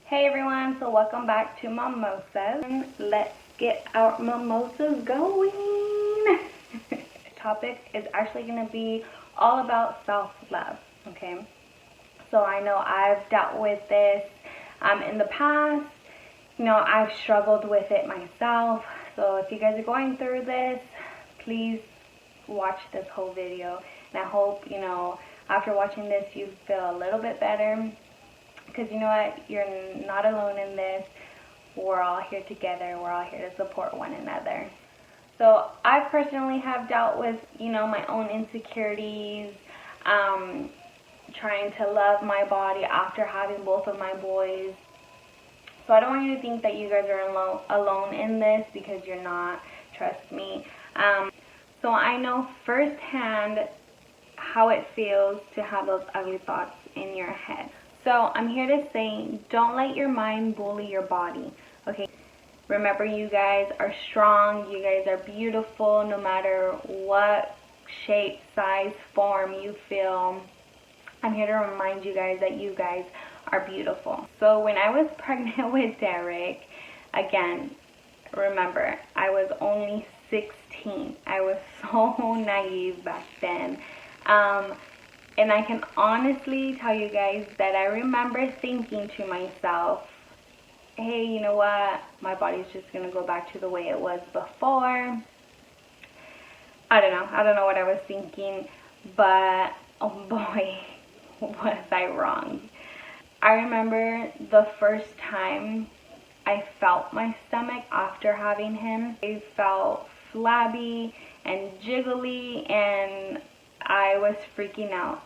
Hey everyone, so welcome back to Momosas. Let's get our mimosas going. The topic is actually going to be all about self-love, okay? So I know I've dealt with this in the past. I've struggled with it myself. So if you guys are going through this, please watch this whole video. And I hope, after watching this, you feel a little bit better. Because you know what, you're not alone in this. We're all here together. We're all here to support one another. So I personally have dealt with, my own insecurities, trying to love my body after having both of my boys. So I don't want you to think that you guys are alone in this, because you're not. Trust me. So I know firsthand how it feels to have those ugly thoughts in your head. So I'm here to say, don't let your mind bully your body, okay? Remember, you guys are strong, you guys are beautiful, no matter what shape, size, form you feel. I'm here to remind you guys that you guys are beautiful. So when I was pregnant with Derek, again, remember, I was only 16. I was so naive back then. And I can honestly tell you guys that I remember thinking to myself, hey, you know what? My body's just going to go back to the way it was before. I don't know what I was thinking, but oh boy, was I wrong. I remember the first time I felt my stomach after having him. I felt flabby and jiggly, and I was freaking out.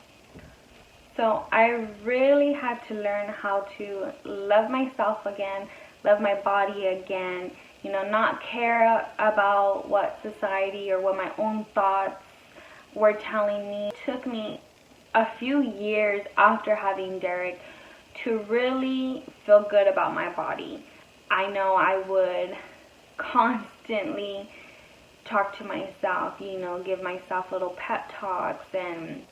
So I really had to learn how to love myself again, love my body again, not care about what society or what my own thoughts were telling me. It took me a few years after having Derek to really feel good about my body. I know I would constantly talk to myself, give myself little pep talks and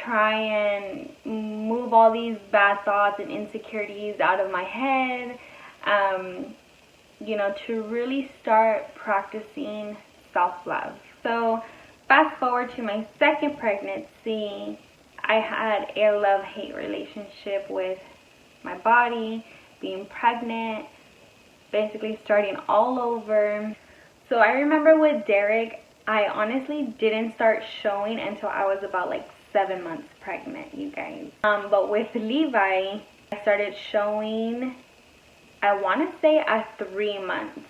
try and move all these bad thoughts and insecurities out of my head, to really start practicing self-love. So fast forward to my second pregnancy, I had a love-hate relationship with my body, being pregnant, basically starting all over. So I remember with Derek, I honestly didn't start showing until I was about 7 months pregnant, you guys. But with Levi, I started showing, I want to say at 3 months.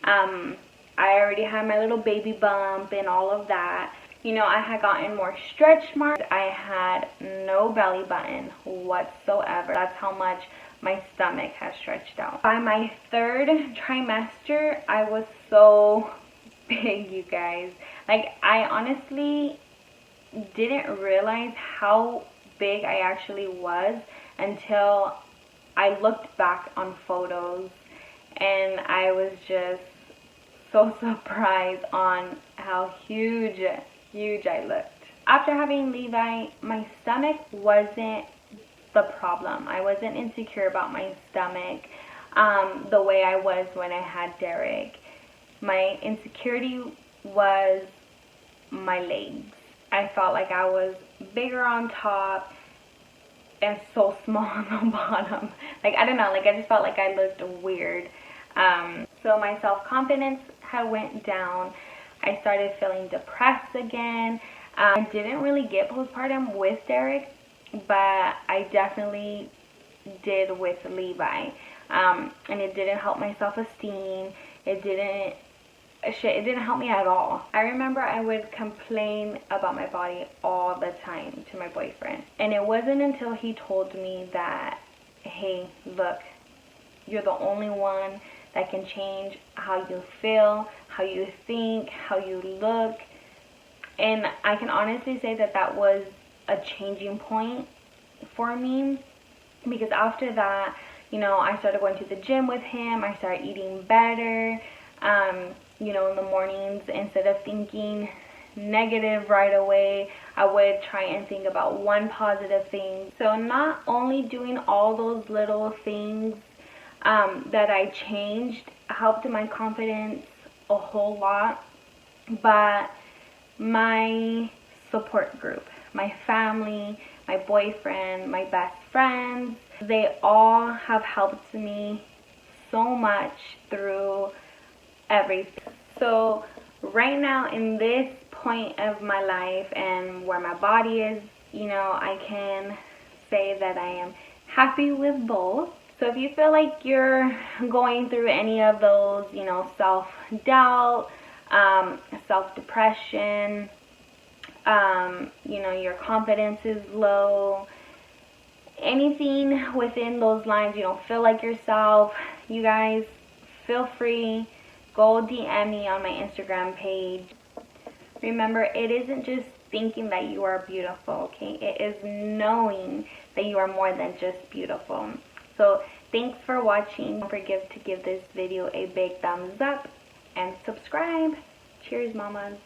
I already had my little baby bump and all of that. I had gotten more stretch marks. I had no belly button whatsoever. That's how much my stomach has stretched out. By my third trimester, I was so big, you guys. I honestly didn't realize how big I actually was until I looked back on photos, and I was just so surprised on how huge I looked. After having Levi, my stomach wasn't the problem. I wasn't insecure about my stomach the way I was when I had Derek. My insecurity was my legs. I felt like I was bigger on top and so small on the bottom. I don't know, I just felt like I looked weird. So my self-confidence had went down. I started feeling depressed again. I didn't really get postpartum with Derek, but I definitely did with Levi. And it didn't help my self-esteem. It didn't help me at all. I remember I would complain about my body all the time to my boyfriend. And it wasn't until he told me that, hey, look, you're the only one that can change how you feel, how you think, how you look. And I can honestly say that that was a changing point for me, because after that, I started going to the gym with him. I started eating better. In the mornings, instead of thinking negative right away. I would try and think about one positive thing. So not only doing all those little things that I changed helped my confidence a whole lot, but my support group, my family, my boyfriend, my best friends, they all have helped me so much through everything. So right now in this point of my life and where my body is, I can say that I am happy with both. So if you feel like you're going through any of those, self-doubt, self-depression, your confidence is low, anything within those lines, you don't feel like yourself, you guys, feel free, go DM me on my Instagram page. Remember, it isn't just thinking that you are beautiful, okay? It is knowing that you are more than just beautiful. So thanks for watching. Don't forget to give this video a big thumbs up and subscribe. Cheers, mamas.